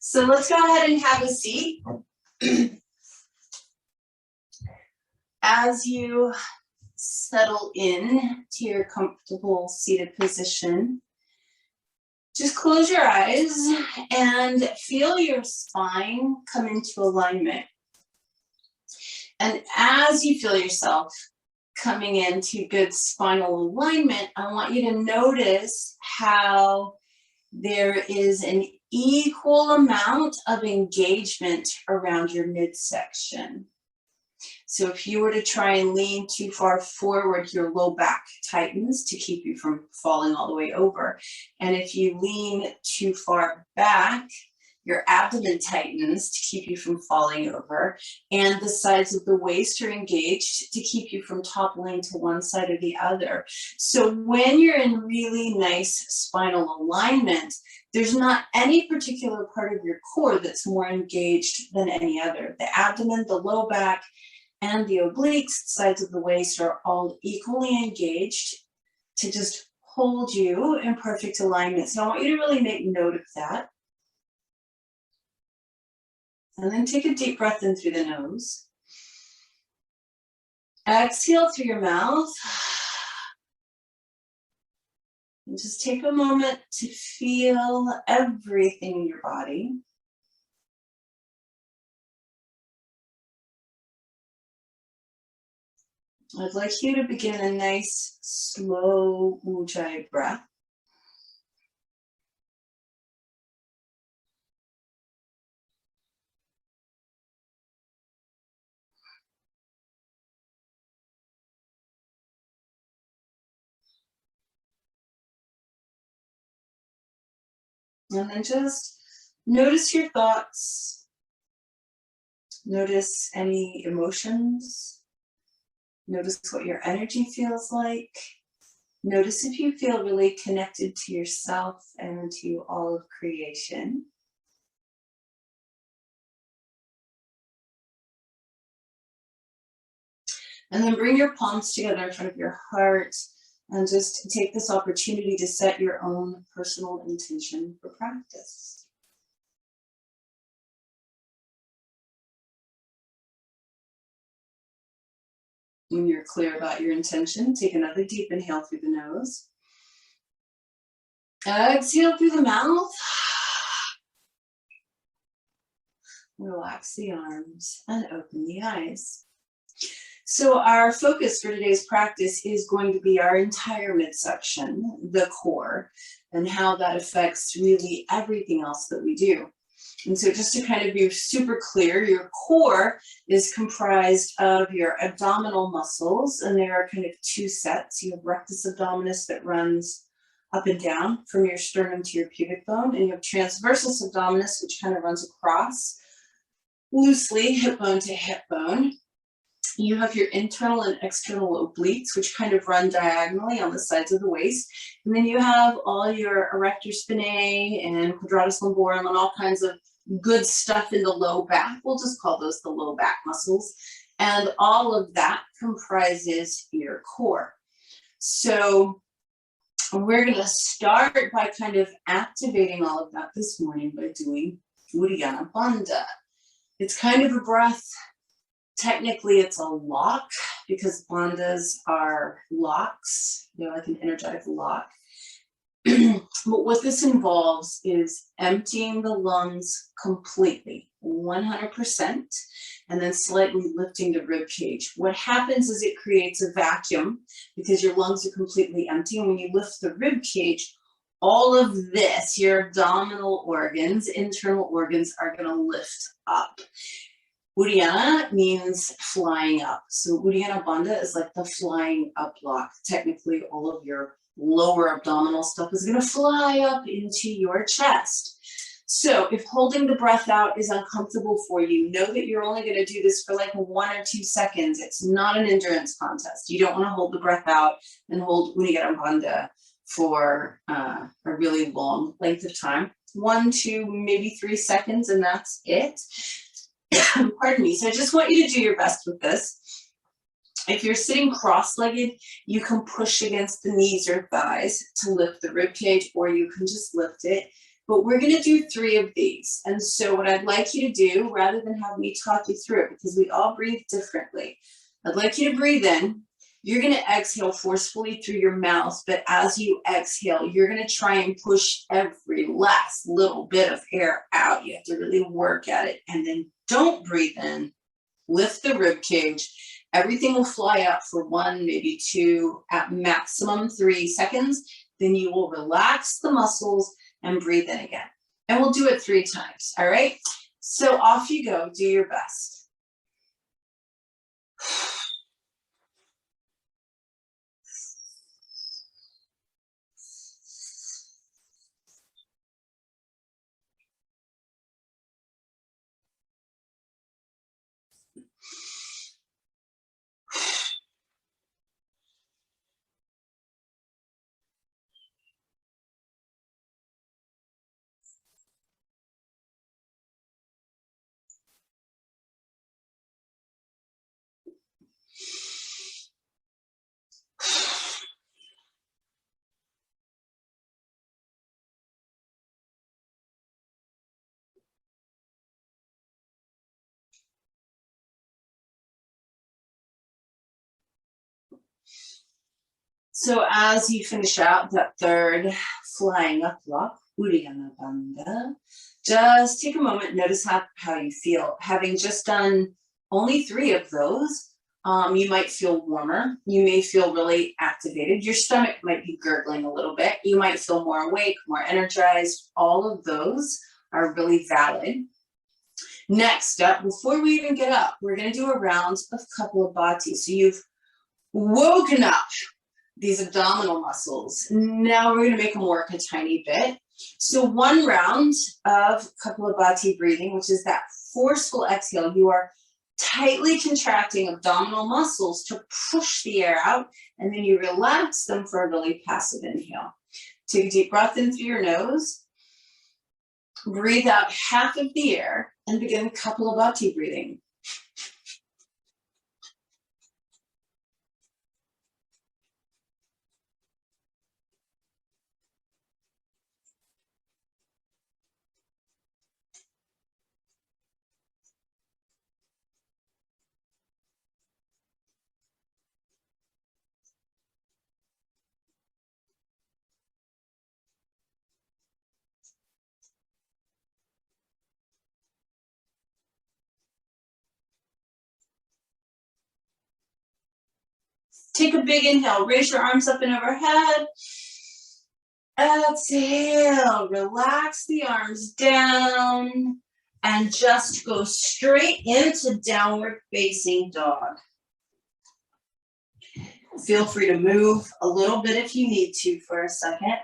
So let's go ahead and have a seat. As you settle in to your comfortable seated position, just close your eyes and feel your spine come into alignment. And as you feel yourself coming into good spinal alignment, I want you to notice how there is an equal amount of engagement around your midsection. So if you were to try and lean too far forward, your low back tightens to keep you from falling all the way over. And if you lean too far back, your abdomen tightens to keep you from falling over. And the sides of the waist are engaged to keep you from toppling to one side or the other. So when you're in really nice spinal alignment, there's not any particular part of your core that's more engaged than any other. The abdomen, the low back, and the obliques, sides of the waist, are all equally engaged to just hold you in perfect alignment. So I want you to really make note of that. And then take a deep breath in through the nose. Exhale through your mouth. And just take a moment to feel everything in your body. I'd like you to begin a nice, slow Ujjayi breath. And then just notice your thoughts. Notice any emotions. Notice what your energy feels like. Notice if you feel really connected to yourself and to all of creation. And then bring your palms together in front of your heart and just take this opportunity to set your own personal intention for practice. When you're clear about your intention, take another deep inhale through the nose. Exhale through the mouth. Relax the arms and open the eyes. So our focus for today's practice is going to be our entire midsection, the core, and how that affects really everything else that we do. And so just to kind of be super clear, your core is comprised of your abdominal muscles, and there are kind of two sets. You have rectus abdominis that runs up and down from your sternum to your pubic bone, and you have transversus abdominis, which kind of runs across loosely, hip bone to hip bone. You have your internal and external obliques, which kind of run diagonally on the sides of the waist. And then you have all your erector spinae and quadratus lumborum and all kinds of good stuff in the low back. We'll just call those the low back muscles. And all of that comprises your core. So we're going to start by kind of activating all of that this morning by doing Uddiyana Bandha. It's kind of a breath. Technically, it's a lock because bandhas are locks. They're like an energetic lock. But what this involves is emptying the lungs completely, 100%, and then slightly lifting the rib cage. What happens is it creates a vacuum because your lungs are completely empty. And when you lift the rib cage, all of this, your abdominal organs, internal organs, are going to lift up. Uddiyana means flying up. So Uddiyana Bandha is like the flying up block. Technically, all of your lower abdominal stuff is going to fly up into your chest. So if holding the breath out is uncomfortable for you, know that you're only going to do this for like 1 or 2 seconds. It's not an endurance contest. You don't want to hold the breath out and hold Uddiyana Bandha for a really long length of time. 1, 2, maybe 3 seconds, and that's it. Pardon me. So I just want you to do your best with this. If you're sitting cross-legged, you can push against the knees or thighs to lift the rib cage, or you can just lift it. but we're going to do 3 of these. And so what I'd like you to do, rather than have me talk you through it, because we all breathe differently, I'd like you to breathe in. You're going to exhale forcefully through your mouth, but as you exhale, you're going to try and push every last little bit of air out. You have to really work at it. And then don't breathe in. Lift the rib cage. Everything will fly up for 1, maybe 2, at maximum 3 seconds. Then you will relax the muscles and breathe in again. And we'll do it 3 times, all right? So off you go, do your best. So as you finish out that 3rd flying up block, Uddiyana Bandha, just take a moment, notice how you feel. Having just done only 3 of those, you might feel warmer. You may feel really activated. Your stomach might be gurgling a little bit. You might feel more awake, more energized. All of those are really valid. Next up, before we even get up, we're going to do a round of Kapalabhati. So you've woken up these abdominal muscles. Now we're going to make them work a tiny bit. So 1 round of Kapalabhati breathing, which is that forceful exhale. You are tightly contracting abdominal muscles to push the air out, and then you relax them for a really passive inhale. Take a deep breath in through your nose. Breathe out half of the air and begin Kapalabhati breathing. Take a big inhale, raise your arms up and overhead. Exhale, relax the arms down and just go straight into downward facing dog. Feel free to move a little bit if you need to for a second.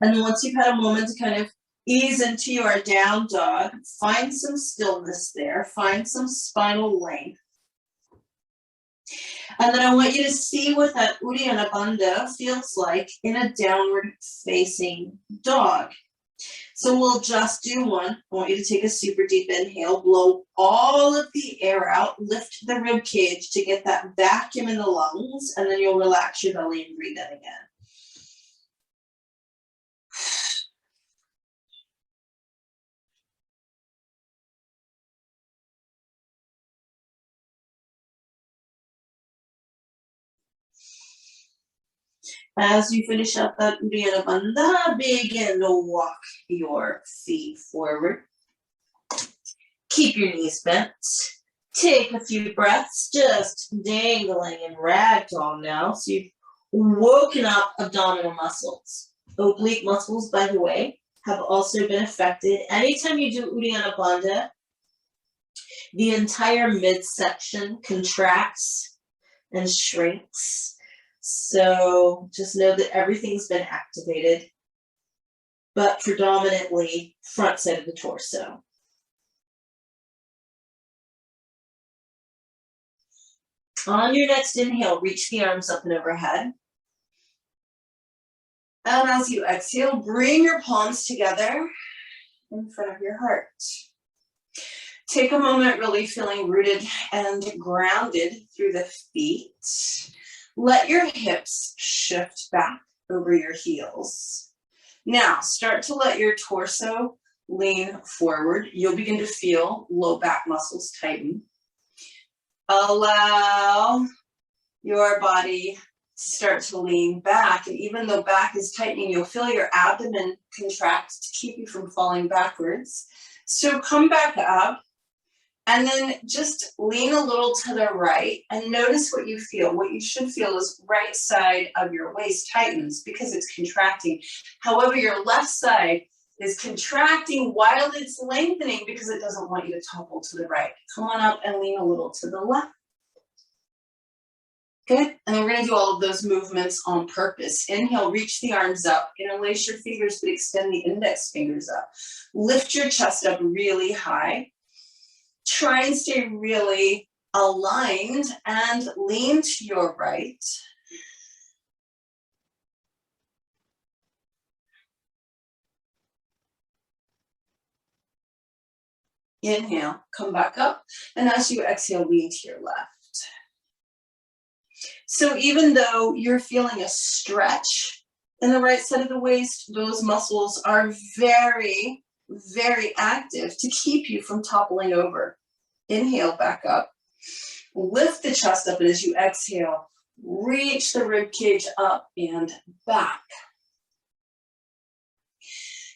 And then once you've had a moment to kind of ease into your down dog, find some stillness there, find some spinal length. And then I want you to see what that Uddiyana Bandha feels like in a downward facing dog. So we'll just do 1. I want you to take a super deep inhale, blow all of the air out, lift the rib cage to get that vacuum in the lungs, and then you'll relax your belly and breathe in again. As you finish up that Uddiyana Bandha, begin to walk your feet forward. Keep your knees bent. Take a few breaths, just dangling in ragdoll now. So you've woken up abdominal muscles. Oblique muscles, by the way, have also been affected. Anytime you do Uddiyana Bandha, the entire midsection contracts and shrinks. So just know that everything's been activated, but predominantly front side of the torso. On your next inhale, reach the arms up and overhead. And as you exhale, bring your palms together in front of your heart. Take a moment really feeling rooted and grounded through the feet. Let your hips shift back over your heels. Now, start to let your torso lean forward. You'll begin to feel low back muscles tighten. Allow your body to start to lean back. And even though back is tightening, you'll feel your abdomen contract to keep you from falling backwards. So come back up. And then just lean a little to the right and notice what you feel. What you should feel is right side of your waist tightens because it's contracting. However, your left side is contracting while it's lengthening because it doesn't want you to topple to the right. Come on up and lean a little to the left. Good. And then we're going to do all of those movements on purpose. Inhale, reach the arms up. Interlace your fingers, but extend the index fingers up. Lift your chest up really high. Try and stay really aligned and lean to your right. Inhale, come back up. And as you exhale, lean to your left. So even though you're feeling a stretch in the right side of the waist, those muscles are very, very active to keep you from toppling over. Inhale, back up. Lift the chest up, and as you exhale, reach the rib cage up and back.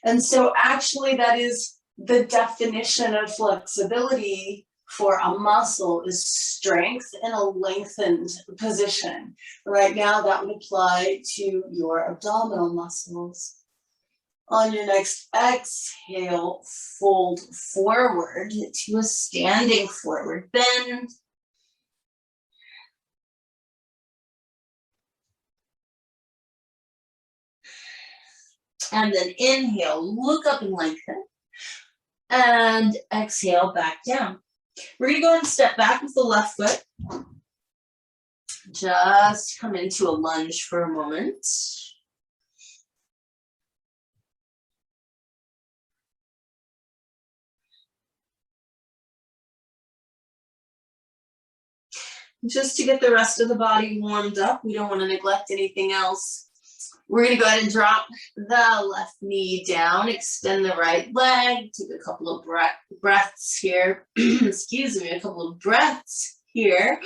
And so actually that is the definition of flexibility for a muscle is strength in a lengthened position. Right now that would apply to your abdominal muscles. On your next exhale, fold forward to a standing forward bend. And then inhale, look up and lengthen. And exhale, back down. We're going to go ahead and step back with the left foot. Just come into a lunge for a moment. Just to get the rest of the body warmed up, we don't want to neglect anything else. We're going to go ahead and drop the left knee down, extend the right leg, take a couple of breaths here. Excuse me, a couple of breaths here.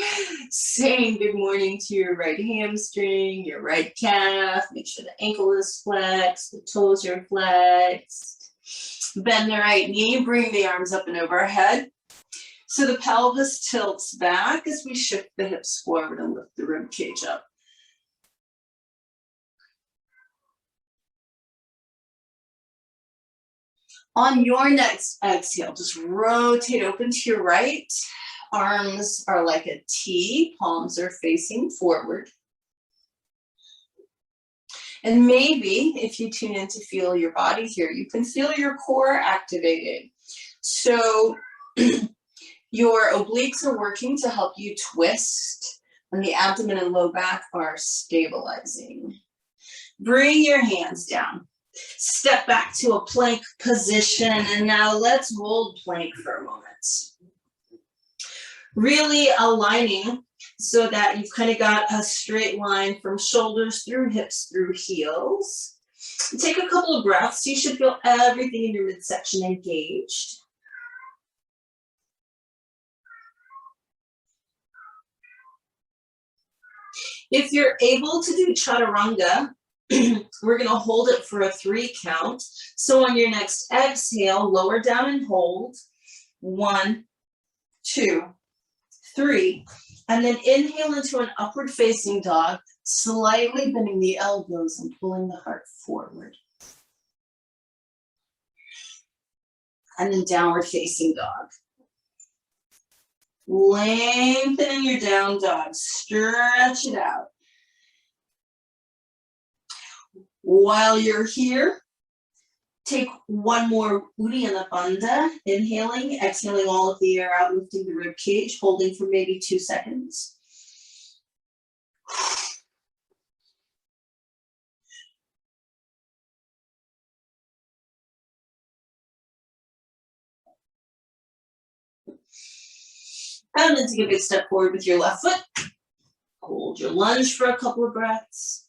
Saying good morning to your right hamstring, your right calf. Make sure the ankle is flexed, the toes are flexed. Bend the right knee, bring the arms up and overhead. So the pelvis tilts back as we shift the hips forward and lift the rib cage up. On your next exhale, just rotate open to your right. Arms are like a T, palms are facing forward. And maybe if you tune in to feel your body here, you can feel your core activated. So your obliques are working to help you twist, and the abdomen and low back are stabilizing. Bring your hands down. Step back to a plank position, and now let's hold plank for a moment. Really aligning so that you've kind of got a straight line from shoulders through hips through heels. Take a couple of breaths. You should feel everything in your midsection engaged. If you're able to do Chaturanga, we're going to hold it for a 3 count. So on your next exhale, lower down and hold. 1, 2, 3. And then inhale into an upward facing dog, slightly bending the elbows and pulling the heart forward. And then downward facing dog. Lengthening your down dog, stretch it out. While you're here, take one more Uddiyana Bandha, inhaling, exhaling all of the air out, lifting the rib cage, holding for maybe 2 seconds. And then take a big step forward with your left foot. Hold your lunge for a couple of breaths.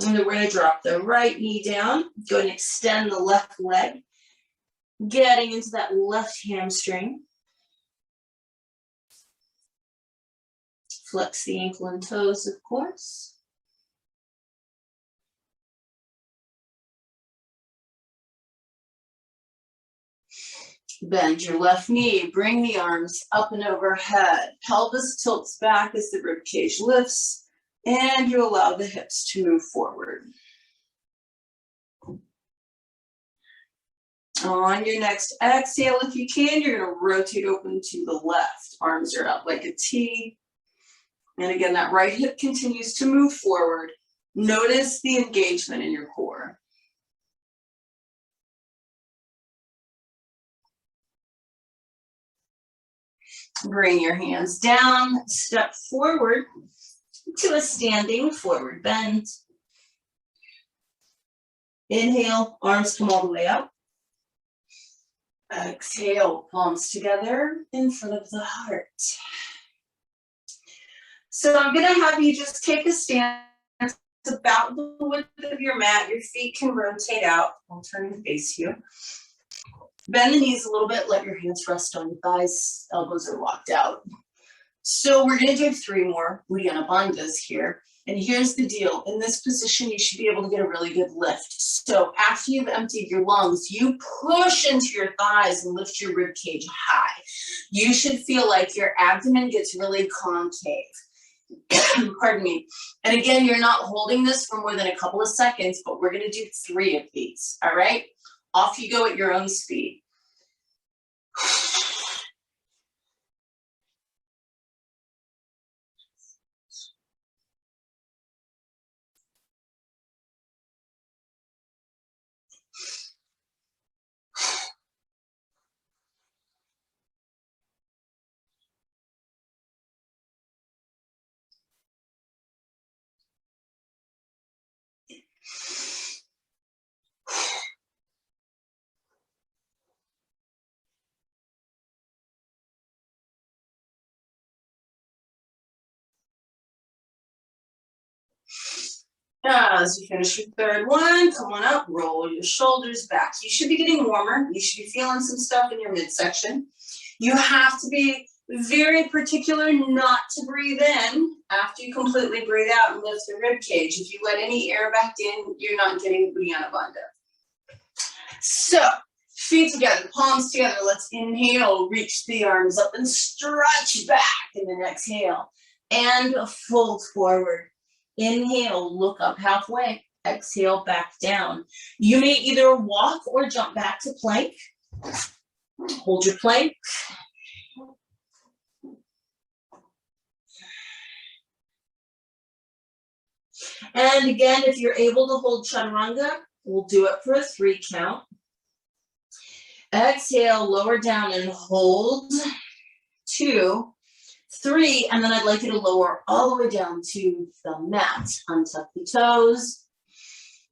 And then we're going to drop the right knee down. Go and extend the left leg, getting into that left hamstring. Flex the ankle and toes, of course. Bend your left knee, bring the arms up and overhead. Pelvis tilts back as the rib cage lifts, and you allow the hips to move forward. On your next exhale, if you can, you're going to rotate open to the left. Arms are up like a T. And again, that right hip continues to move forward. Notice the engagement in your core. Bring your hands down, step forward to a standing forward bend. Inhale, arms come all the way up. Exhale, palms together in front of the heart. So I'm going to have you just take a stance about the width of your mat. Your feet can rotate out. I'll turn and face you. Bend the knees a little bit. Let your hands rest on your thighs. Elbows are locked out. So we're going to do 3 more Uddiyana Bandhas here. And here's the deal. In this position, you should be able to get a really good lift. So after you've emptied your lungs, you push into your thighs and lift your rib cage high. You should feel like your abdomen gets really concave. Pardon me. And again, you're not holding this for more than a couple of seconds, but we're going to do 3 of these. All right? Off you go at your own speed. As you finish your 3rd one, come on up, roll your shoulders back. You should be getting warmer. You should be feeling some stuff in your midsection. You have to be very particular not to breathe in after you completely breathe out and lift the rib cage. If you let any air back in, you're not getting Uddiyana Bandha. So, feet together, palms together. Let's inhale, reach the arms up and stretch back. And then exhale and fold forward. Inhale, look up halfway. Exhale, back down. You may either walk or jump back to plank. Hold your plank. And again, if you're able to hold Chaturanga, we'll do it for a 3 count. Exhale, lower down and hold. 2, 3, and then I'd like you to lower all the way down to the mat. Untuck the toes.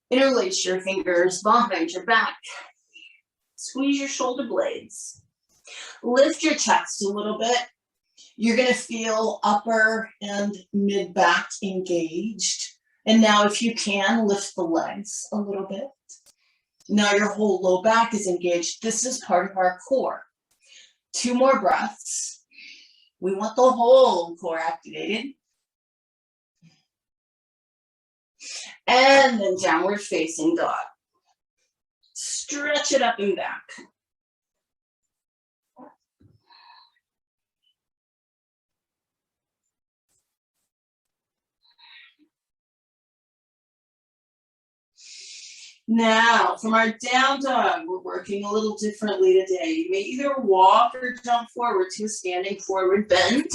Interlace your fingers behind your back. Squeeze your shoulder blades. Lift your chest a little bit. You're going to feel upper and mid back engaged. And now if you can, lift the legs a little bit. Now your whole low back is engaged. This is part of our core. 2 more breaths. We want the whole core activated. And then downward facing dog. Stretch it up and back. Now, from our down dog, we're working a little differently today. You may either walk or jump forward to a standing forward bend.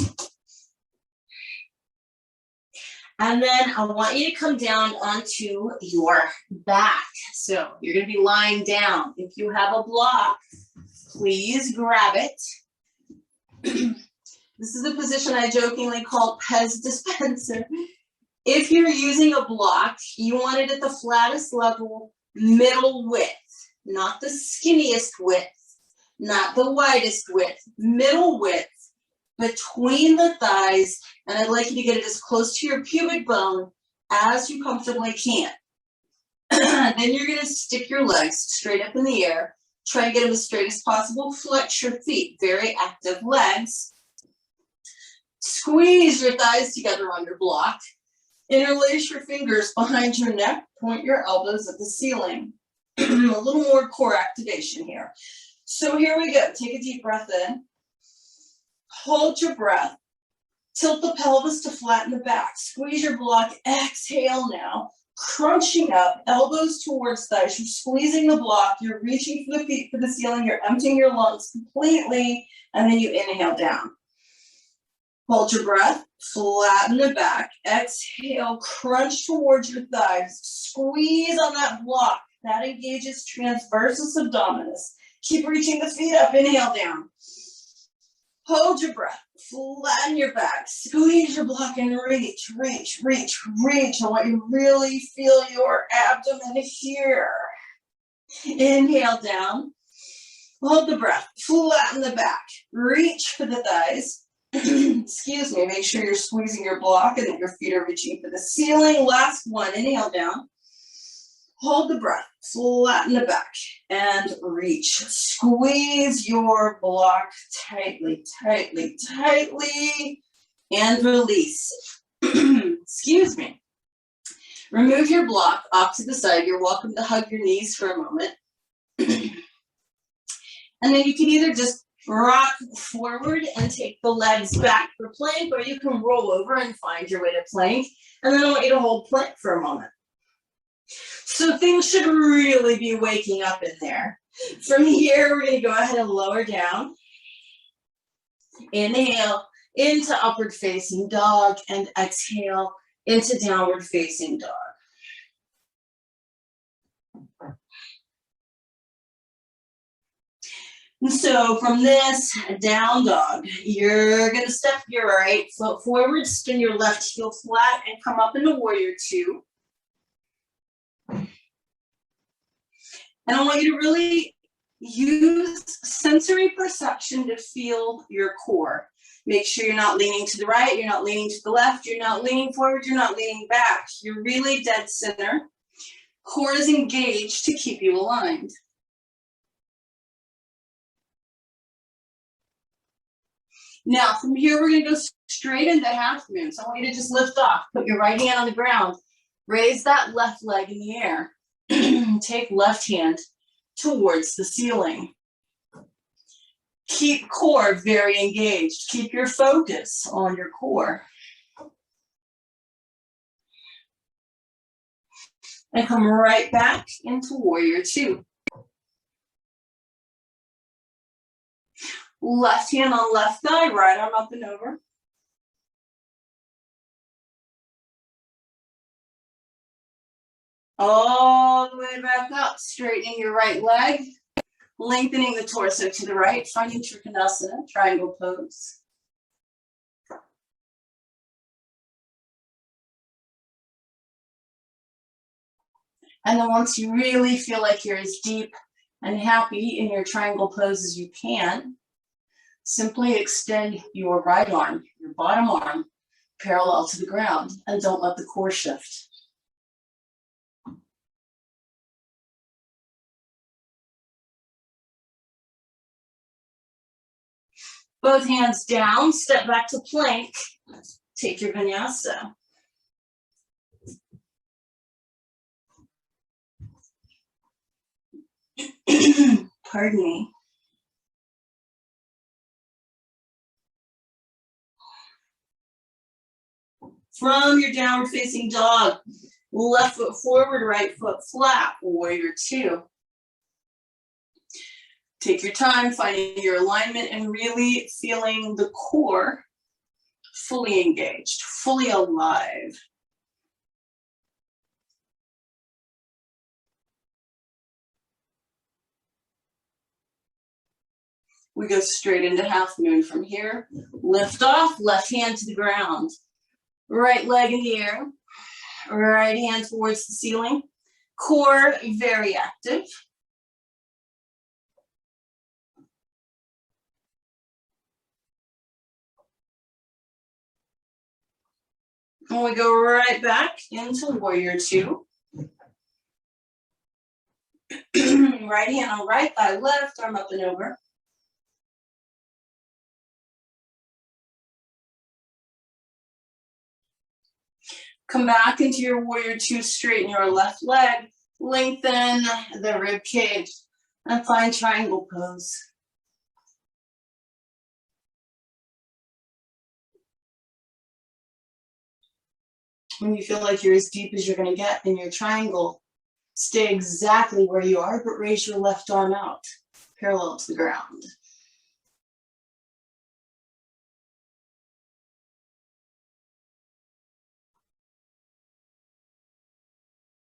And then I want you to come down onto your back. So you're going to be lying down. If you have a block, please grab it. This is a position I jokingly call Pez dispenser. If you're using a block, you want it at the flattest level, middle width, not the skinniest width, not the widest width, middle width between the thighs, and I'd like you to get it as close to your pubic bone as you comfortably can. Then you're gonna stick your legs straight up in the air. Try and get them as straight as possible. Flex your feet, very active legs. Squeeze your thighs together on your block. Interlace your fingers behind your neck. Point your elbows at the ceiling. A little more core activation here. So here we go. Take a deep breath in. Hold your breath. Tilt the pelvis to flatten the back. Squeeze your block. Exhale now. Crunching up, elbows towards thighs. You're squeezing the block. You're reaching for the feet for the ceiling. You're emptying your lungs completely. And then you inhale down. Hold your breath. Flatten the back. Exhale. Crunch towards your thighs. Squeeze on that block. That engages transversus abdominis. Keep reaching the feet up. Inhale down. Hold your breath. Flatten your back. Squeeze your block and reach, reach, reach, reach. I want you to really feel your abdomen here. Inhale down. Hold the breath. Flatten the back. Reach for the thighs. Excuse me. Make sure you're squeezing your block and that your feet are reaching for the ceiling. Last one. Inhale down. Hold the breath, flatten the back, and reach. Squeeze your block tightly, tightly, tightly, and release. Excuse me. Remove your block off to the side. You're welcome to hug your knees for a moment. And then you can either just rock forward and take the legs back for plank, or you can roll over and find your way to plank. And then I want you to hold plank for a moment. So things should really be waking up in there. From here, we're going to go ahead and lower down. Inhale into upward facing dog and exhale into downward facing dog. And so from this down dog, you're going to step your right foot forward, spin your left heel flat, and come up into warrior two. And I want you to really use sensory perception to feel your core. Make sure you're not leaning to the right, you're not leaning to the left, you're not leaning forward, you're not leaning back. You're really dead center. Core is engaged to keep you aligned. Now, from here, we're going to go straight into half moon. So I want you to just lift off. Put your right hand on the ground. Raise that left leg in the air. Take left hand towards the ceiling. Keep core very engaged. Keep your focus on your core. And come right back into warrior two. Left hand on left thigh, right arm up and over. All the way back up, straightening your right leg, lengthening the torso to the right, finding Trikonasana, triangle pose. And then once you really feel like you're as deep and happy in your triangle pose as you can, simply extend your right arm, your bottom arm, parallel to the ground, and don't let the core shift. Both hands down, step back to plank, take your vinyasa. Pardon me. From your downward facing dog, left foot forward, right foot flat, warrior two. Take your time, finding your alignment and really feeling the core fully engaged, fully alive. We go straight into half moon from here. Lift off, left hand to the ground. Right leg in the air. Right hand towards the ceiling. Core very active. And we go right back into warrior two. Right hand on right thigh, left arm up and over. Come back into your warrior two, straighten your left leg, lengthen the rib cage, and find triangle pose. When you feel like you're as deep as you're going to get in your triangle, stay exactly where you are, but raise your left arm out, parallel to the ground.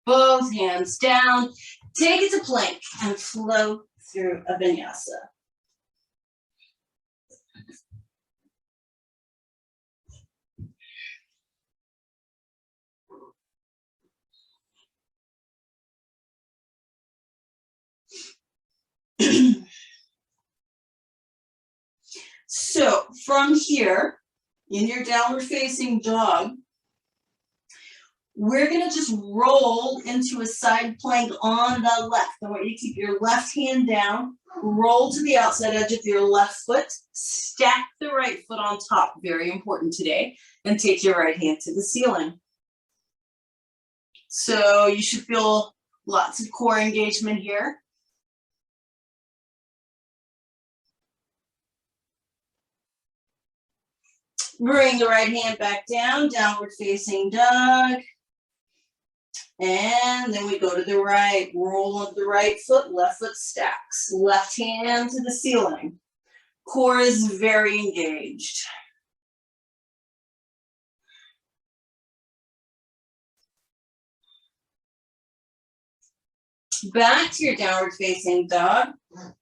Both hands down, take it to plank and flow through a vinyasa. So from here, in your downward facing dog, we're gonna just roll into a side plank on the left. I want you to keep your left hand down, roll to the outside edge of your left foot, stack the right foot on top, very important today, and take your right hand to the ceiling. So you should feel lots of core engagement here. Bring the right hand back down, downward facing dog. And then we go to the right, roll of the right foot, left foot stacks, left hand to the ceiling. Core is very engaged. Back to your downward facing dog.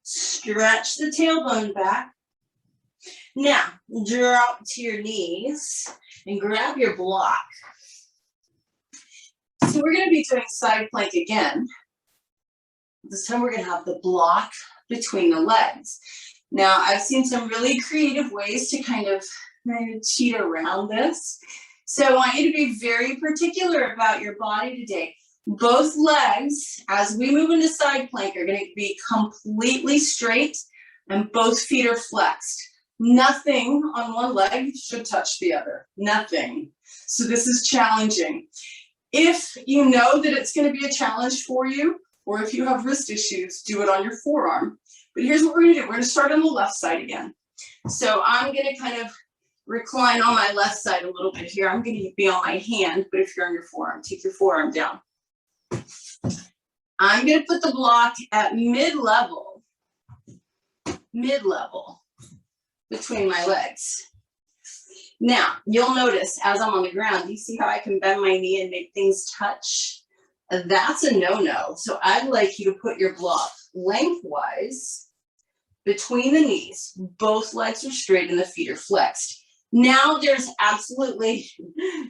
Stretch the tailbone back. Now, drop to your knees and grab your block. So we're going to be doing side plank again. This time we're going to have the block between the legs. Now, I've seen some really creative ways to kind of cheat around this. So I want you to be very particular about your body today. Both legs, as we move into side plank, are going to be completely straight and both feet are flexed. Nothing on one leg should touch the other. Nothing. So this is challenging. If you know that it's going to be a challenge for you, or if you have wrist issues, do it on your forearm. But here's what we're going to do. We're going to start on the left side again. So I'm going to kind of recline on my left side a little bit here. I'm going to be on my hand, but if you're on your forearm, take your forearm down. I'm going to put the block at mid-level between my legs. Now, you'll notice as I'm on the ground, you see how I can bend my knee and make things touch? That's a no-no. So I'd like you to put your block lengthwise between the knees. Both legs are straight and the feet are flexed. Now there's absolutely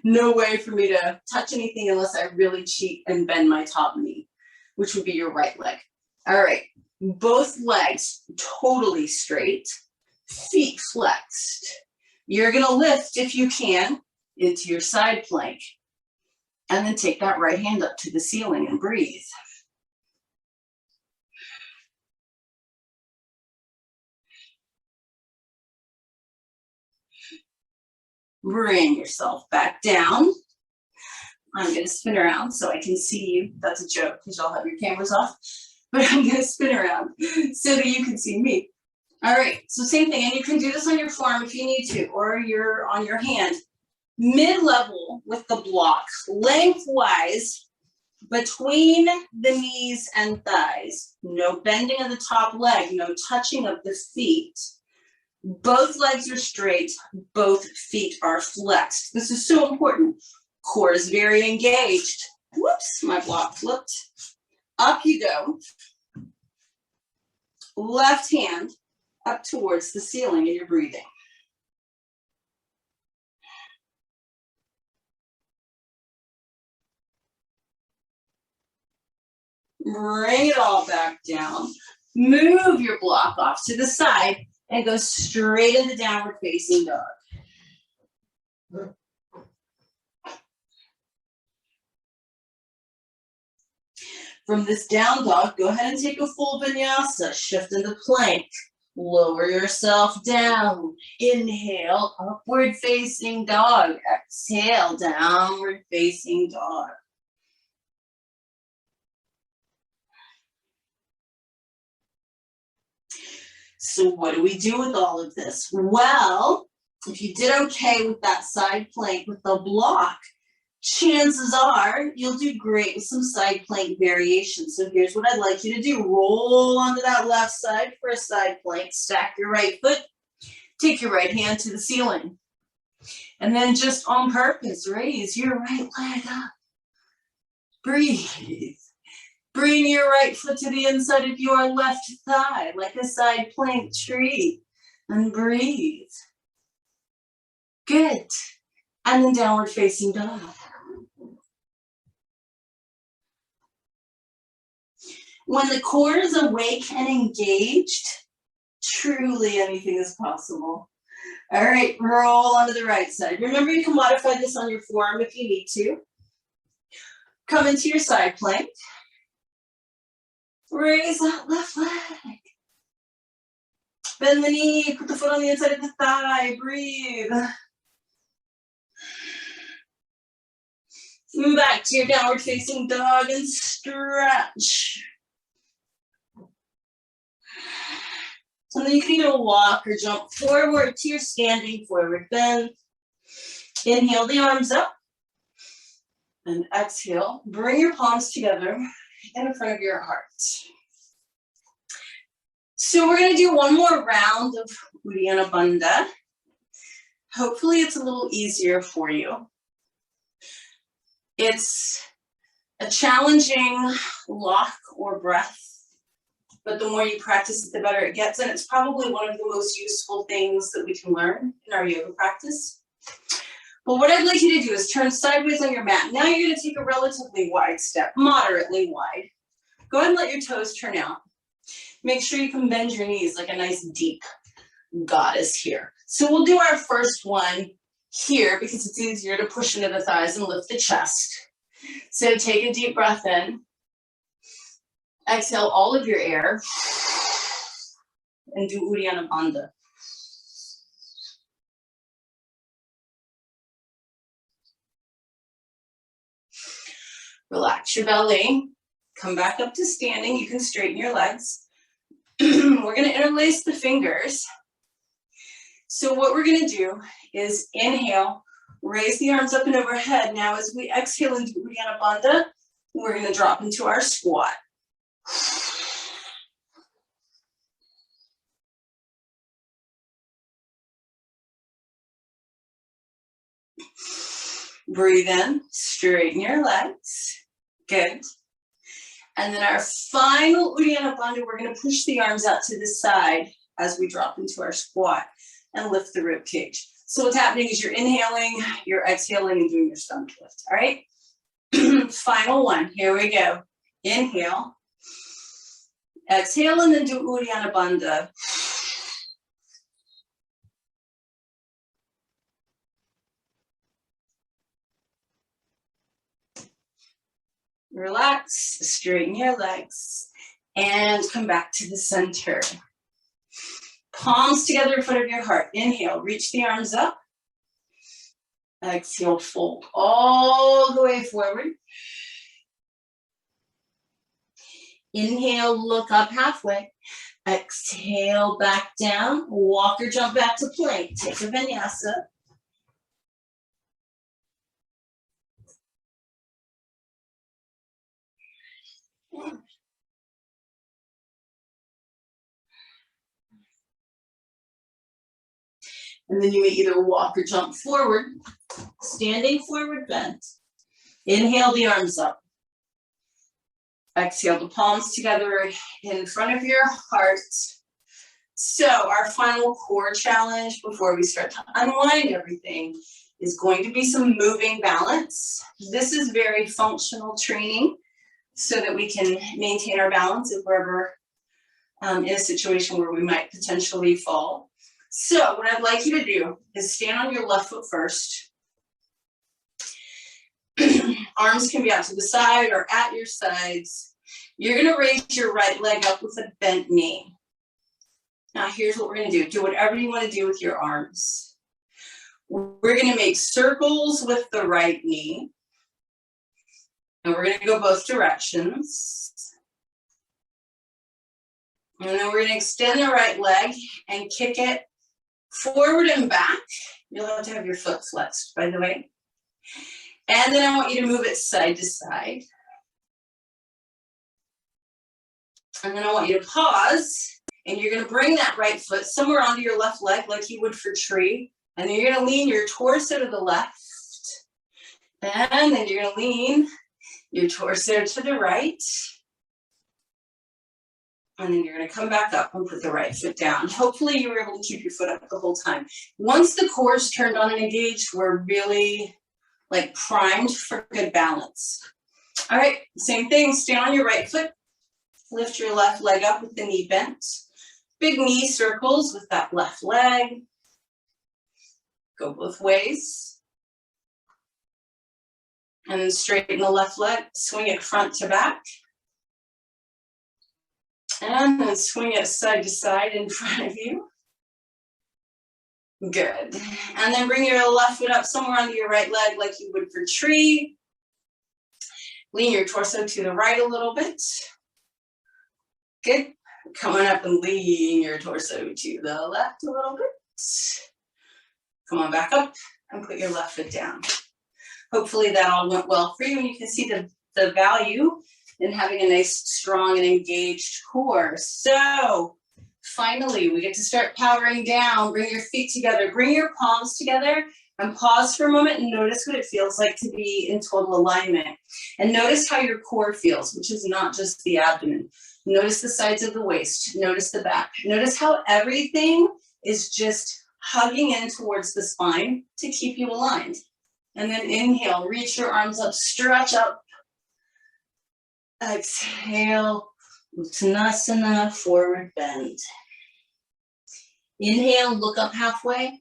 no way for me to touch anything unless I really cheat and bend my top knee, which would be your right leg. All right, both legs totally straight, feet flexed. You're gonna lift, if you can, into your side plank, and then take that right hand up to the ceiling and breathe. Bring yourself back down. I'm gonna spin around so I can see you. That's a joke because y'all have your cameras off, but I'm gonna spin around so that you can see me. All right, so same thing, and you can do this on your forearm if you need to, or you're on your hand. Mid-level with the block, lengthwise between the knees and thighs. No bending of the top leg, no touching of the feet. Both legs are straight, both feet are flexed. This is so important. Core is very engaged. Whoops, my block flipped. Up you go. Left hand up towards the ceiling and you're breathing. Bring it all back down. Move your block off to the side and go straight into downward facing dog. From this down dog, go ahead and take a full vinyasa. Shift into plank. Lower yourself down. Inhale, upward facing dog. Exhale, downward facing dog. So what do we do with all of this? Well, if you did okay with that side plank with the block, chances are you'll do great with some side plank variations. So here's what I'd like you to do. Roll onto that left side for a side plank. Stack your right foot. Take your right hand to the ceiling. And then just on purpose, raise your right leg up. Breathe. Bring your right foot to the inside of your left thigh like a side plank tree. And breathe. Good. And then downward facing dog. When the core is awake and engaged, truly anything is possible. All right, roll onto the right side. Remember, you can modify this on your forearm if you need to. Come into your side plank. Raise that left leg. Bend the knee, put the foot on the inside of the thigh, breathe. Move back to your downward facing dog and stretch. And then you can either walk or jump forward to your standing forward bend. Inhale the arms up. And exhale, bring your palms together in front of your heart. So we're going to do one more round of Uddiyana Bandha. Hopefully it's a little easier for you. It's a challenging lock or breath, but the more you practice it, the better it gets. And it's probably one of the most useful things that we can learn in our yoga practice. But what I'd like you to do is turn sideways on your mat. Now you're going to take a relatively wide step, moderately wide. Go ahead and let your toes turn out. Make sure you can bend your knees like a nice deep goddess here. So we'll do our first one here because it's easier to push into the thighs and lift the chest. So take a deep breath in. Exhale all of your air. And do Uddiyana Bandha. Relax your belly. Come back up to standing. You can straighten your legs. We're going to interlace the fingers. So what we're going to do is inhale, raise the arms up and overhead. Now as we exhale into Uddiyana Bandha, we're going to drop into our squat. Breathe in, straighten your legs. Good. And then our final Uddiyana Bandha, we're going to push the arms out to the side as we drop into our squat and lift the rib cage. So what's happening is you're inhaling, you're exhaling, and doing your stomach lift. All right. Final one. Here we go. Inhale. Exhale and then do Uddiyana Bandha. Relax, straighten your legs, and come back to the center. Palms together in front of your heart. Inhale, reach the arms up. Exhale, fold all the way forward. Inhale, look up halfway. Exhale, back down. Walk or jump back to plank. Take a vinyasa. And then you may either walk or jump forward, standing forward bent. Inhale the arms up. Exhale the palms together in front of your heart. So our final core challenge before we start to unwind everything is going to be some moving balance. This is very functional training. so that we can maintain our balance if we're ever in a situation where we might potentially fall. So what I'd like you to do is stand on your left foot first. Arms can be out to the side or at your sides. You're going to raise your right leg up with a bent knee. Now here's what we're going to do. Do whatever you want to do with your arms. We're going to make circles with the right knee. And we're going to go both directions. And then we're going to extend the right leg and kick it forward and back. You'll have to have your foot flexed, by the way. And then I want you to move it side to side. And then I want you to pause, and you're going to bring that right foot somewhere onto your left leg like you would for tree. And then you're going to lean your torso to the left. And then you're going to lean your torso to the right. And then you're going to come back up and put the right foot down. Hopefully you were able to keep your foot up the whole time. Once the core is turned on and engaged, we're really like primed for good balance. All right, same thing, stand on your right foot. Lift your left leg up with the knee bent. Big knee circles with that left leg. Go both ways. And then straighten the left leg, swing it front to back. And then swing it side to side in front of you. Good. And then bring your left foot up somewhere onto your right leg like you would for tree. Lean your torso to the right a little bit. Good. Coming up and lean your torso to the left a little bit. Come on back up and put your left foot down. Hopefully that all went well for you, and you can see the value in having a nice, strong, and engaged core. So finally, we get to start powering down. Bring your feet together. Bring your palms together and pause for a moment and notice what it feels like to be in total alignment. And notice how your core feels, which is not just the abdomen. Notice the sides of the waist. Notice the back. Notice how everything is just hugging in towards the spine to keep you aligned. And then inhale, reach your arms up, stretch up. Exhale, Uttanasana, forward bend. Inhale, look up halfway.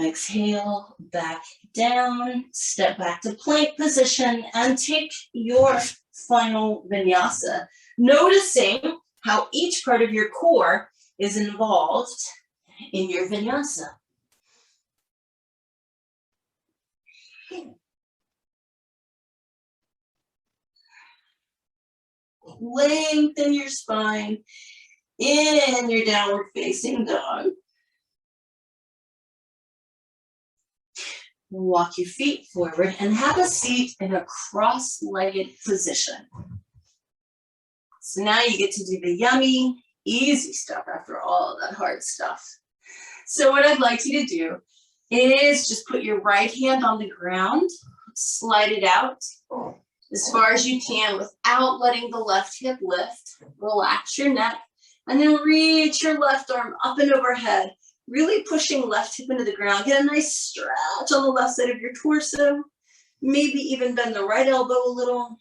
Exhale, back down, step back to plank position, and take your final vinyasa. Noticing how each part of your core is involved in your vinyasa. Lengthen your spine in your downward facing dog. Walk your feet forward and have a seat in a cross-legged position. So now you get to do the yummy, easy stuff after all that hard stuff. So what I'd like you to do is just put your right hand on the ground, slide it out as far as you can without letting the left hip lift. Relax your neck, and then reach your left arm up and overhead, really pushing left hip into the ground. Get a nice stretch on the left side of your torso. Maybe even bend the right elbow a little.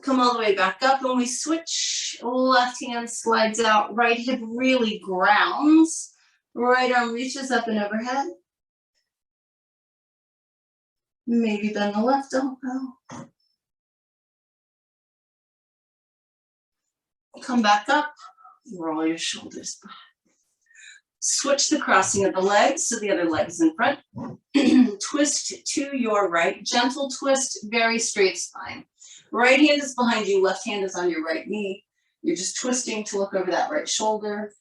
Come all the way back up. When we switch, left hand slides out, right hip really grounds. Right arm reaches up and overhead. Maybe bend the left elbow. Come back up, roll your shoulders back. Switch the crossing of the legs so the other leg is in front. Twist to your right, gentle twist, very straight spine. Right hand is behind you, left hand is on your right knee. You're just twisting to look over that right shoulder.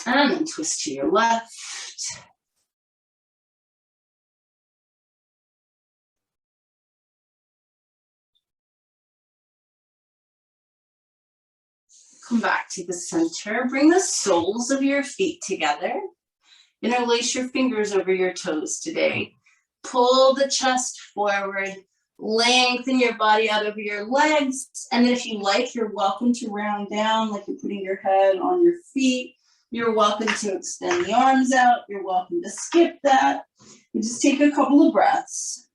And then twist to your left. Come back to the center. Bring the soles of your feet together. Interlace your fingers over your toes today. Pull the chest forward. Lengthen your body out over your legs. And then if you like, you're welcome to round down like you're putting your head on your feet. You're welcome to extend the arms out. You're welcome to skip that. You just take a couple of breaths.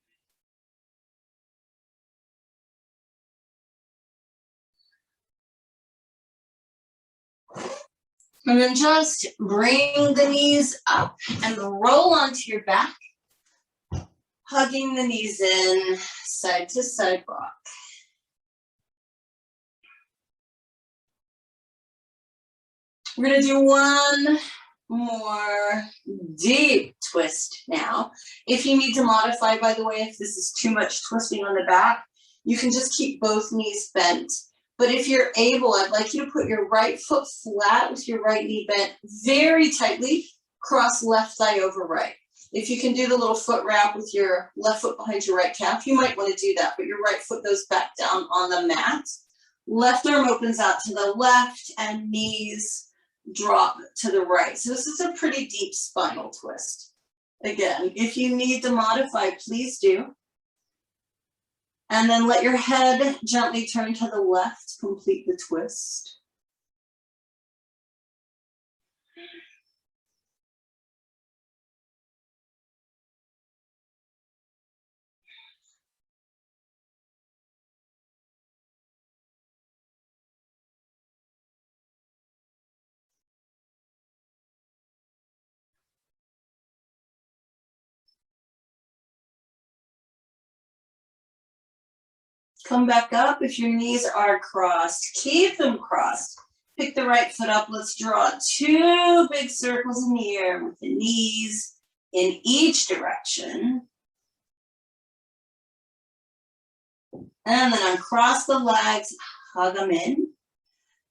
And then just bring the knees up and roll onto your back, hugging the knees in, side to side rock. We're gonna do one more deep twist now. If you need to modify, by the way, if this is too much twisting on the back, you can just keep both knees bent. But if you're able, I'd like you to put your right foot flat with your right knee bent very tightly, cross left thigh over right. If you can do the little foot wrap with your left foot behind your right calf, you might want to do that, but your right foot goes back down on the mat. Left arm opens out to the left and knees drop to the right. So this is a pretty deep spinal twist. Again, if you need to modify, please do. And then let your head gently turn to the left, complete the twist. Come back up. If your knees are crossed, keep them crossed. Pick the right foot up. Let's draw 2 big circles in the air with the knees in each direction. And then uncross the legs, hug them in.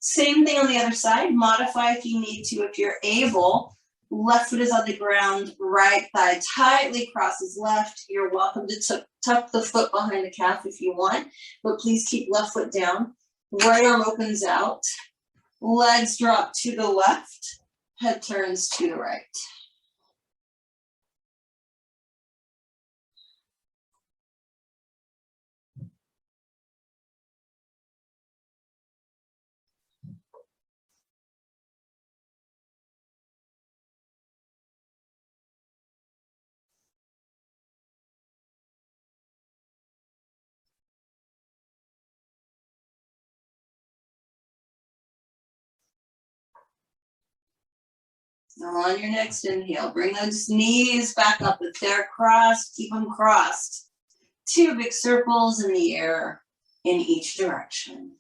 Same thing on the other side. Modify if you need to, if you're able. Left foot is on the ground, right thigh tightly crosses left. You're welcome to tuck the foot behind the calf if you want, but please keep left foot down. Right arm opens out. Legs drop to the left. Head turns to the right. Now on your next inhale, bring those knees back up. If they're crossed, keep them crossed. 2 big circles in the air in each direction.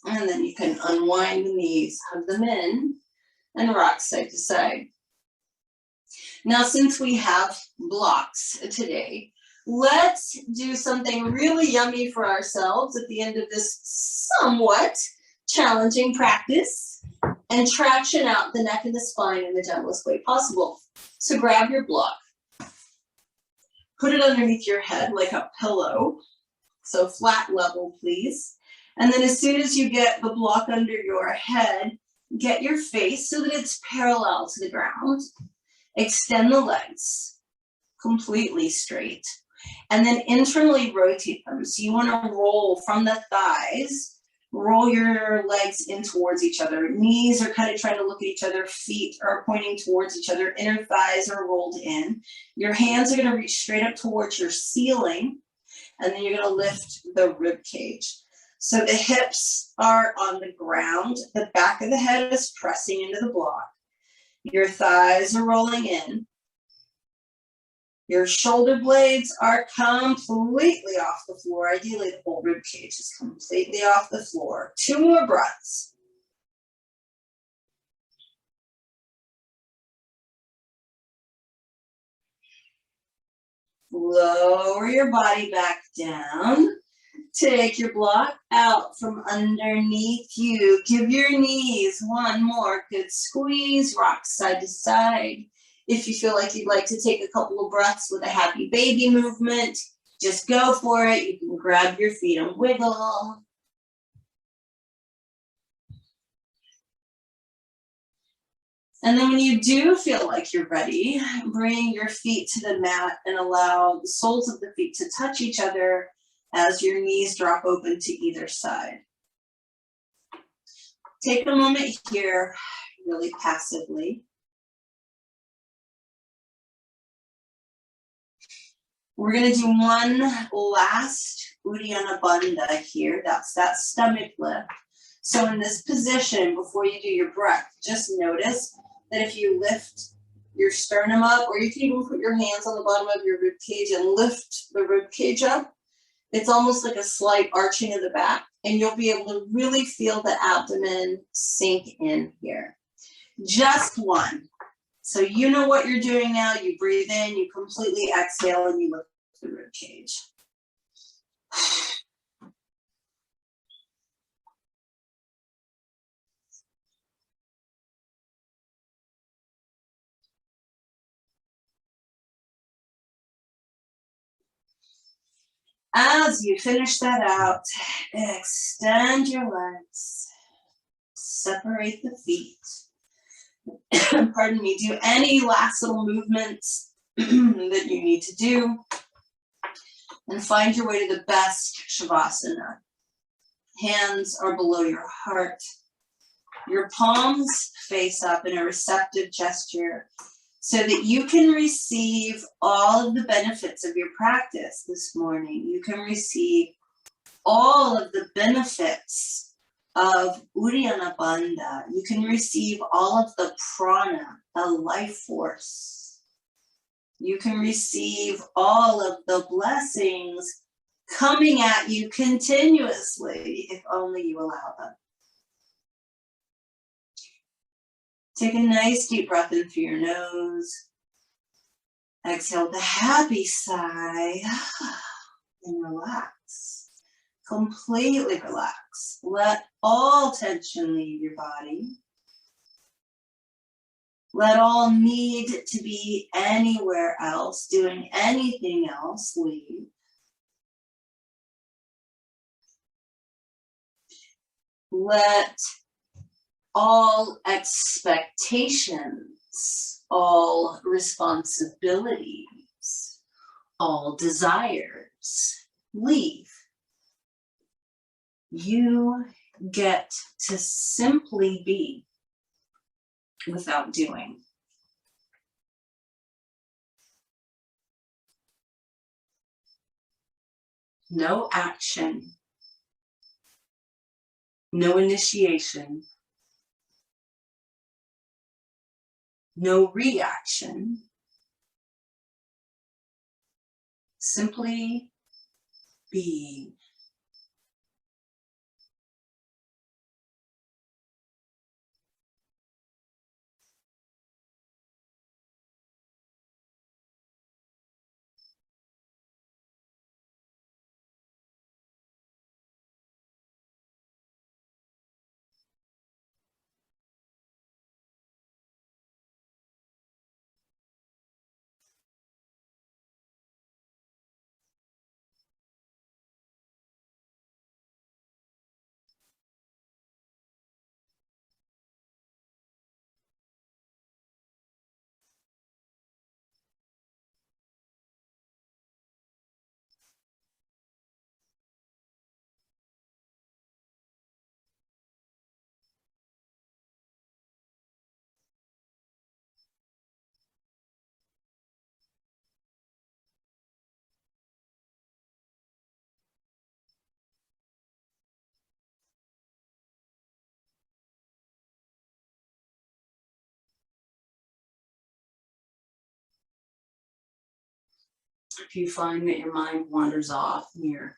And then you can unwind the knees, hug them in, and rock side to side. Now, since we have blocks today, let's do something really yummy for ourselves at the end of this somewhat challenging practice and traction out the neck and the spine in the gentlest way possible. So grab your block, put it underneath your head like a pillow, so flat level, please. And then as soon as you get the block under your head, get your face so that it's parallel to the ground. Extend the legs completely straight. And then internally rotate them. So you want to roll from the thighs, roll your legs in towards each other. Knees are kind of trying to look at each other. Feet are pointing towards each other. Inner thighs are rolled in. Your hands are going to reach straight up towards your ceiling. And then you're going to lift the rib cage. So the hips are on the ground. The back of the head is pressing into the block. Your thighs are rolling in. Your shoulder blades are completely off the floor. Ideally, the whole rib cage is completely off the floor. 2 more breaths. Lower your body back down. Take your block out from underneath you. Give your knees one more good squeeze. Rock side to side. If you feel like you'd like to take a couple of breaths with a happy baby movement, just go for it. You can grab your feet and wiggle. And then when you do feel like you're ready, bring your feet to the mat and allow the soles of the feet to touch each other as your knees drop open to either side. Take a moment here, really passively. We're going to do one last Uddiyana Bandha here. That's that stomach lift. So in this position, before you do your breath, just notice that if you lift your sternum up, or you can even put your hands on the bottom of your rib cage and lift the rib cage up, it's almost like a slight arching of the back, and you'll be able to really feel the abdomen sink in here. Just one. So you know what you're doing now. You breathe in, you completely exhale, and you lift the rib cage. As you finish that out, extend your legs, separate the feet. Pardon me, do any last little movements that you need to do, and find your way to the best Shavasana. Hands are below your heart. Your palms face up in a receptive gesture so that you can receive all of the benefits of your practice this morning. You can receive all of the benefits of Uddiyana Bandha. You can receive all of the prana, the life force. You can receive all of the blessings coming at you continuously if only you allow them. Take a nice deep breath in through your nose. Exhale with a happy sigh and relax. Completely relax. Let all tension leave your body. Let all need to be anywhere else, doing anything else, leave. Let all expectations, all responsibilities, all desires leave. You get to simply be without doing. No action, no initiation, no reaction, simply being. If you find that your mind wanders off and you're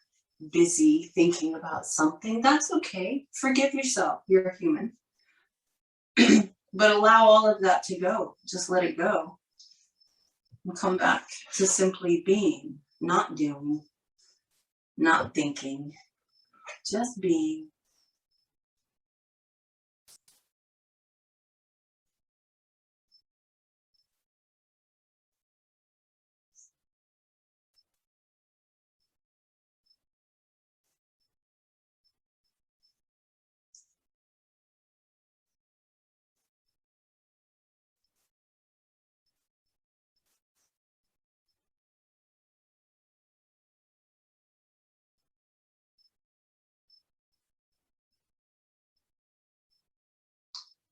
busy thinking about something, that's okay. Forgive yourself. You're a human. But allow all of that to go. Just let it go. And come back to simply being, not doing, not thinking, just being.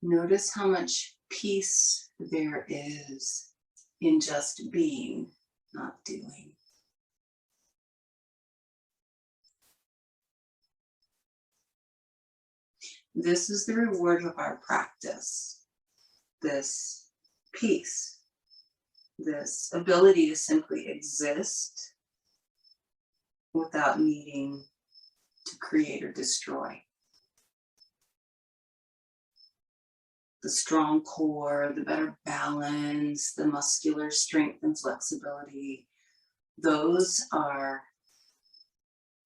Notice how much peace there is in just being, not doing. This is the reward of our practice. This peace, this ability to simply exist without needing to create or destroy. The strong core, the better balance, the muscular strength and flexibility, those are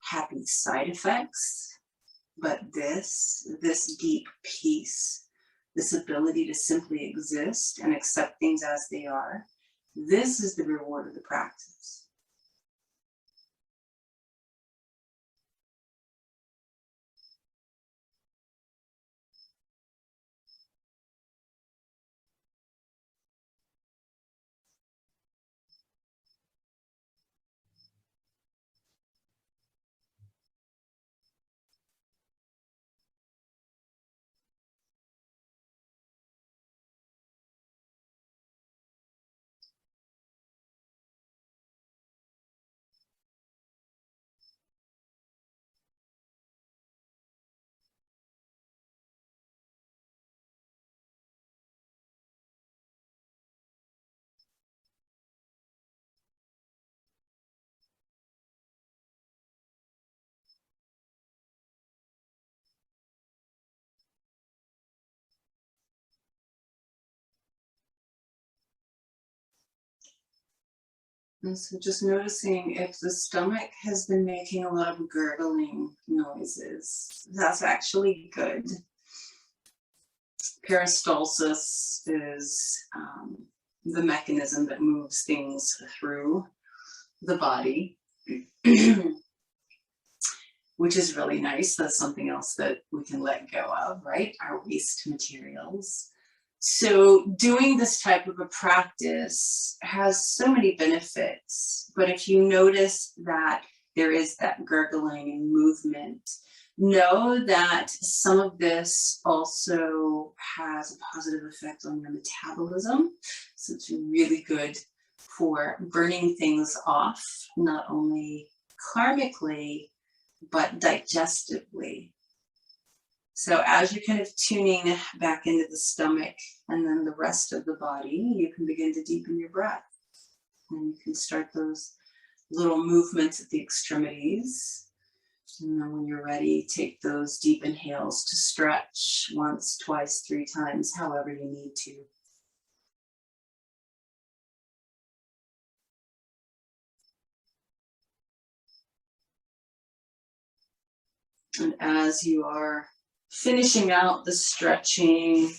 happy side effects. But this deep peace, this ability to simply exist and accept things as they are, this is the reward of the practice. And so just noticing if the stomach has been making a lot of gurgling noises, that's actually good. Peristalsis is the mechanism that moves things through the body, which is really nice. That's something else that we can let go of, right? Our waste materials. So doing this type of a practice has so many benefits, but if you notice that there is that gurgling and movement, know that some of this also has a positive effect on your metabolism. So it's really good for burning things off, not only karmically, but digestively. So as you're kind of tuning back into the stomach and then the rest of the body, you can begin to deepen your breath. And you can start those little movements at the extremities. And then when you're ready, take those deep inhales to stretch once, twice, 3 times, however you need to. And as you are finishing out the stretching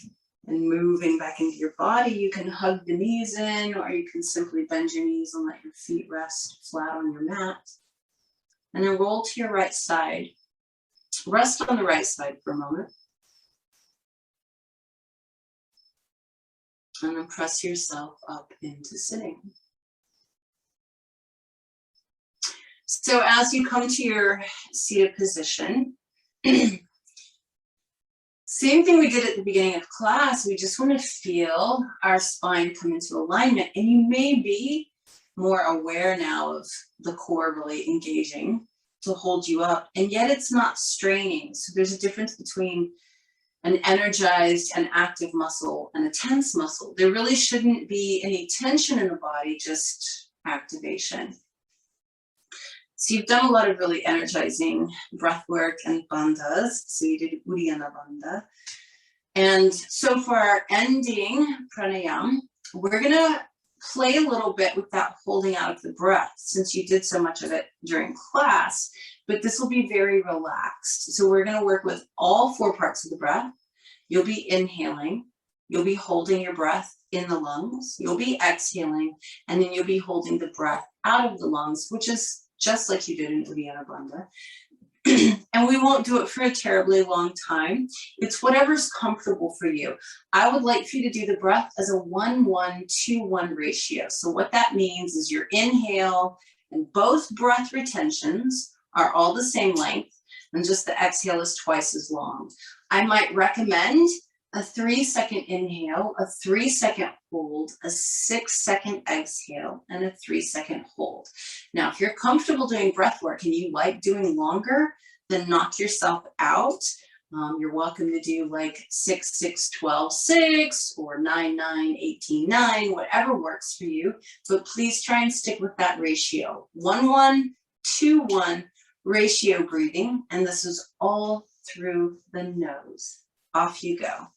and moving back into your body, you can hug the knees in, or you can simply bend your knees and let your feet rest flat on your mat. And then roll to your right side. Rest on the right side for a moment. And then press yourself up into sitting. So as you come to your seated position, same thing we did at the beginning of class, we just want to feel our spine come into alignment. And you may be more aware now of the core really engaging to hold you up, and yet it's not straining. So there's a difference between an energized and active muscle and a tense muscle. There really shouldn't be any tension in the body, just activation. So you've done a lot of really energizing breath work and bandhas. So you did Uddiyana bandha. And so for our ending pranayama, we're gonna play a little bit with that holding out of the breath, since you did so much of it during class, but this will be very relaxed. So we're gonna work with all 4 parts of the breath. You'll be inhaling, you'll be holding your breath in the lungs, you'll be exhaling, and then you'll be holding the breath out of the lungs, which is just like you did in Uddiyana bandha. And we won't do it for a terribly long time. It's whatever's comfortable for you. I would like for you to do the breath as a 1-1-2-1 ratio. So what that means is your inhale and both breath retentions are all the same length, and just the exhale is twice as long. I might recommend a 3-second inhale, a 3-second hold, a 6-second exhale, and a 3-second hold. Now, if you're comfortable doing breath work and you like doing longer, then knock yourself out. You're welcome to do like 6, 6, 12, 6, or 9, 9, 18, 9, whatever works for you. But please try and stick with that ratio. 1, 1, 2, 1 ratio breathing. And this is all through the nose. Off you go.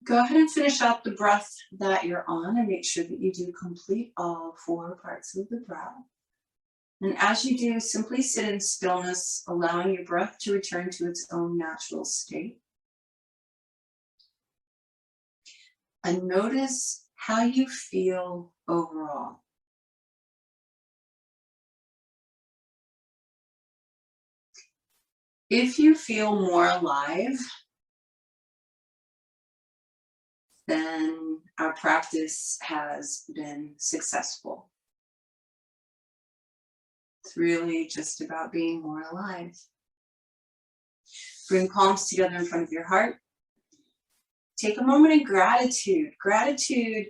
Go ahead and finish out the breath that you're on and make sure that you do complete all 4 parts of the breath. And as you do, simply sit in stillness, allowing your breath to return to its own natural state. And notice how you feel overall. If you feel more alive, then our practice has been successful. It's really just about being more alive. Bring palms together in front of your heart. Take a moment in gratitude. Gratitude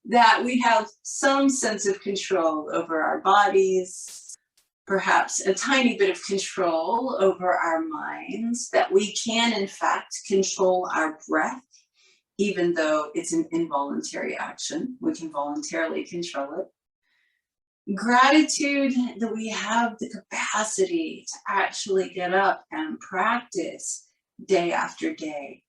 that we have some sense of control over our bodies, perhaps a tiny bit of control over our minds, that we can in fact control our breath, even though it's an involuntary action. We can voluntarily control it. Gratitude that we have the capacity to actually get up and practice day after day.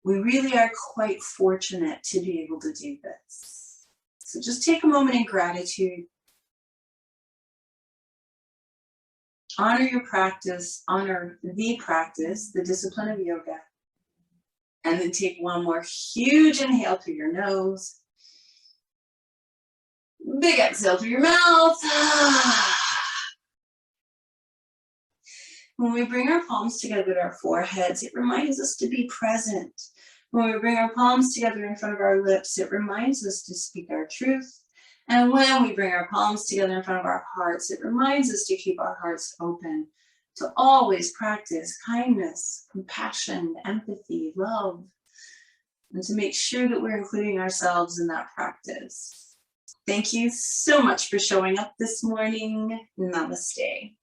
We really are quite fortunate to be able to do this. So just take a moment in gratitude. Honor your practice, honor the practice, the discipline of yoga. And then take one more huge inhale through your nose. Big exhale through your mouth. When we bring our palms together at our foreheads, it reminds us to be present. When we bring our palms together in front of our lips, it reminds us to speak our truth. And when we bring our palms together in front of our hearts, it reminds us to keep our hearts open, to always practice kindness, compassion, empathy, love, and to make sure that we're including ourselves in that practice. Thank you so much for showing up this morning. Namaste.